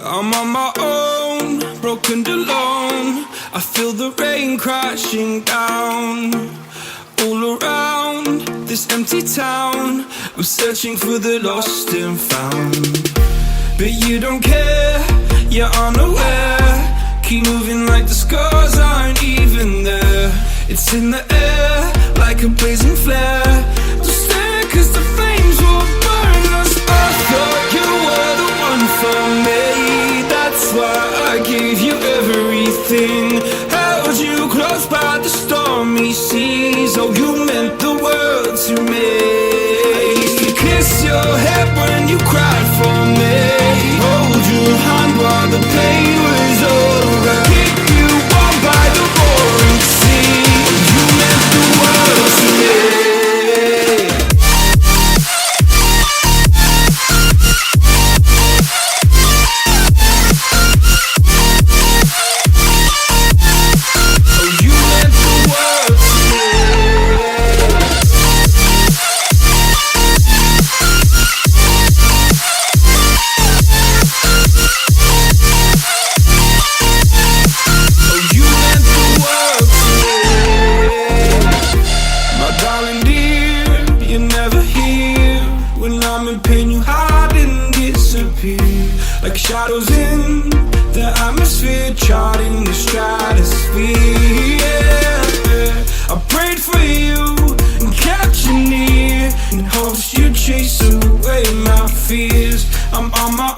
I'm on my own, broken and alone. I feel the rain crashing down all around this empty town. I'm searching for the lost and found, but you don't care, you're unaware. Keep moving like the scars aren't even there. It's in the air like a blazing flare. Don't stare cause the flames will burn us. I thought you were the one for me, that's why I gave you everything. Held you close by the stormy seas. Oh, you meant the world to me. I used to kiss your head when you cried for me, hold your hand while the pain was over, keep you warm by the roaring sea. You meant the world to me. Like shadows in the atmosphere, charting the stratosphere. Yeah. I prayed for you and kept you near in hopes you'd chase away my fears. I'm on my